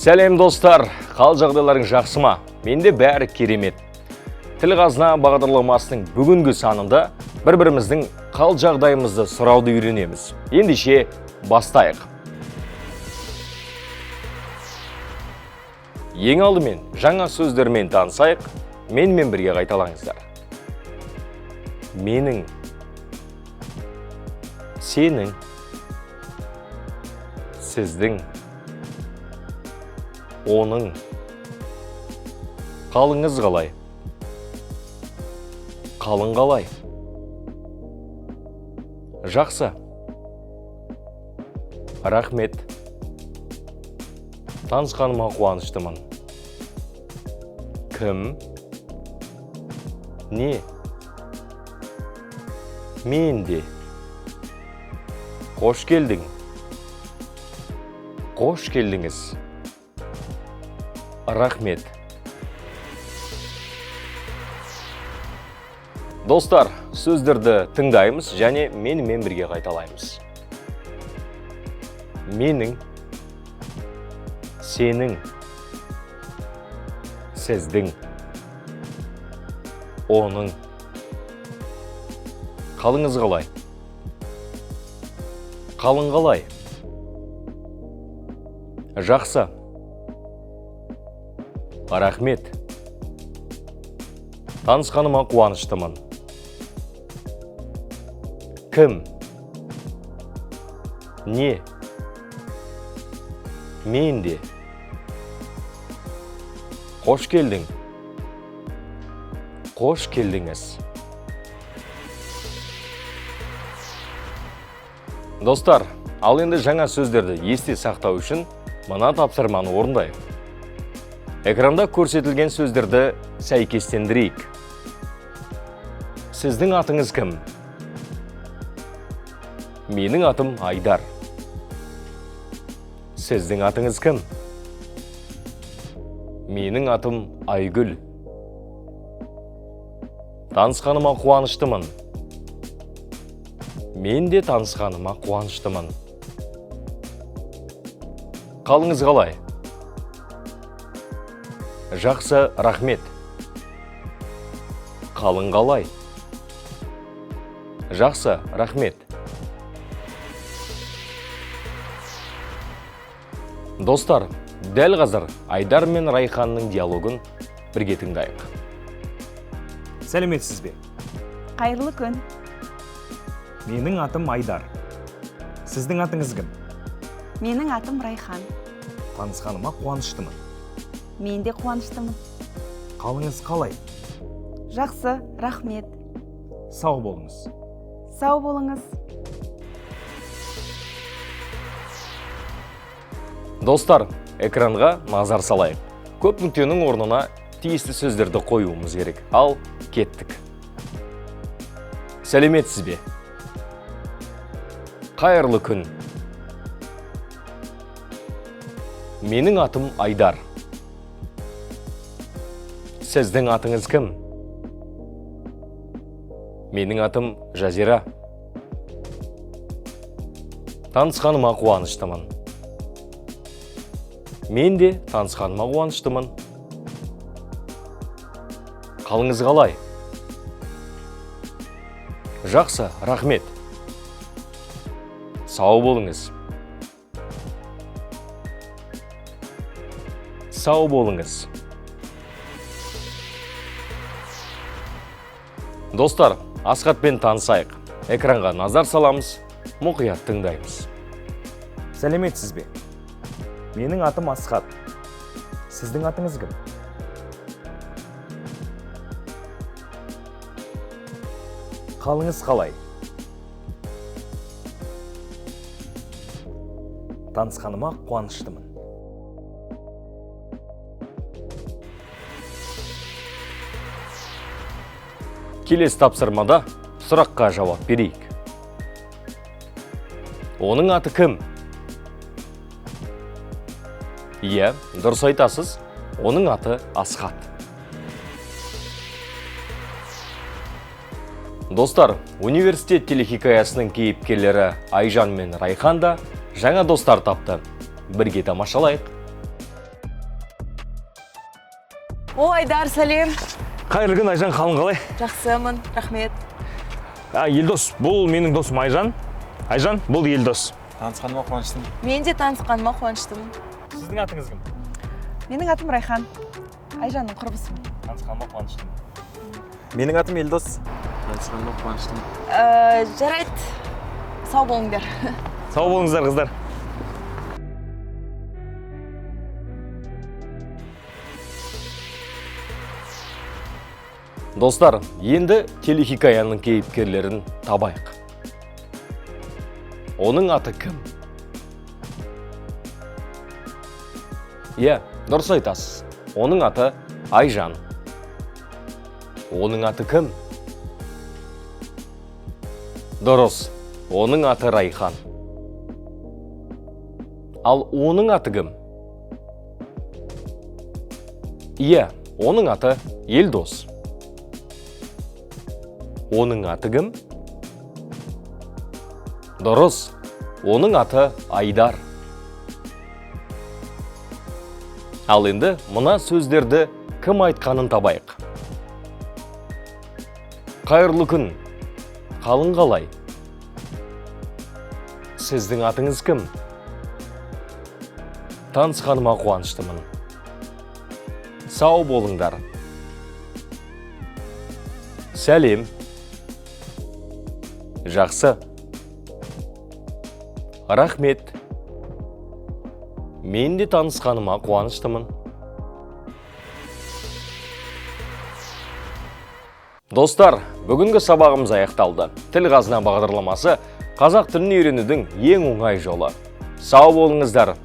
Сәлем достар, қал жағдайларың жақсы ма? Менде бәрі керемет. Тіл қазына бағдарламасының бүгінгі санында бір-біріміздің қал жағдайымызды сұрауды үйренеміз. Ендеше бастайық. Ең алдымен жаңа сөздермен танысайық, менімен бірге қайталаңыздар. Менің, сенің, сіздің, оның, қалыңыз қалай? Қалың қалай? Жақсы. Рахмет. Танысқаныма қуаныштымын. Кім? Не? Мен де. Қош келдің. Қош келдіңіз. Рахмет. Достар, сөздерді тыңдаймыз және менімен бірге қайталаймыз. Менің, сенің, сіздің, оның, қалыңыз қалай? Қалың қалай? Жақсы. Рахмет. Танысқаныма қуаныштымын. Кім? Не? Мен де. Қош келдің. Қош келдіңіз. Достар, ал енді жаңа сөздерді есте сақтау үшін мына тапсырманы орындайық. Экранда көрсетілген сөздерді сәйкестендірейік. Сіздің атыңыз кім? Менің атым Айдар. Сіздің атыңыз кім? Менің атым Айгүл. Танысқаныма қуаныштымын. Мен де танысқаныма қуаныштымын. Қалыңыз қалай? Жақсы, рахмет. Қалың қалай? Жақсы, рахмет. Достар, дәл қазір Айдар мен Райханның диалогын бірге тыңдайық. Сәлеметсіз бе? Қайырлы күн. Менің атым Айдар. Сіздің атыңыз кім? Менің атым Райхан. Танысқаныма қуаныштымын. Мен де қуаныштымын. Қалыңыз қалай? Жақсы, рахмет. Сау болыңыз. Сау болыңыз. Достар, экранға назар салайық. Көп нүктенің орнына тиісті сөздерді қоюымыз керек. Ал, кеттік. Сәлеметсіз бе? Қайырлы күн. Менің атым Айдар. Сіздің атыңыз кім? Менің атым Жазира. Танысқаныма қуаныштымын. Мен де танысқаныма қуаныштымын. Қалыңыз қалай? Жақсы, рахмет. Сау болыңыз. Сау болыңыз. Достар, Асхатпен танысайық. Экранға назар саламыз, мұқият тыңдаймыз. Сәлеметсіз бе? Менің атым Асхат. Сіздің атыңыз кім? Қалыңыз қалай? Танысқаныма қуаныштымын. Келесі тапсырмада сұраққа жауап берейік. Оның аты кім? Иә, дұрыс айтасыз. Оның аты Асхат. Достар, университет телехикаясының кейіпкерлері Айжан мен Райхан да жаңа достар тапты. Бірге тамашалайық. О, Айдар, сәлем. Қайырлы күн, Айжан, қалың қалай? Жақсымын, рахмет. Елдос, бұл менің досым Айжан. Айжан, бұл Елдос. Танысқаныма қуаныштымын. Мен де танысқаныма қуаныштымын. Сіздің атыңыз кім? Менің атым Райхан. Айжанның құрбысымын. Танысқаныма қуаныштымын. Менің атым Елдос. Танысқаныма қуаныштымын. Жарайды, сау болыңдар. Сау болыңыздар, қыздар. Достар, енді телехикаяның кейіпкерлерін табайық. Оның аты кім? Дұрыс айтасыз. Оның аты Айжан. Оның аты кім? Дұрыс. Оның аты Райхан. Ал оның аты кім? Оның аты Елдос. Оның аты кім? Дұрыс. Оның аты Айдар. Ал енді мына сөздерді кім айтқанын табайық. Қайырлы күн. Қалың қалай? Сіздің атыңыз кім? Танысқаныма қуаныштымын. Сау болыңдар. Сәлем. Жақсы. Рахмет. Мен де танысқаныма қуаныштымын. Достар, бүгінгі сабағымыз аяқталды. Тіл қазына бағдарламасы қазақ тілін үйренудің ең оңай жолы. Сау болыңыздар.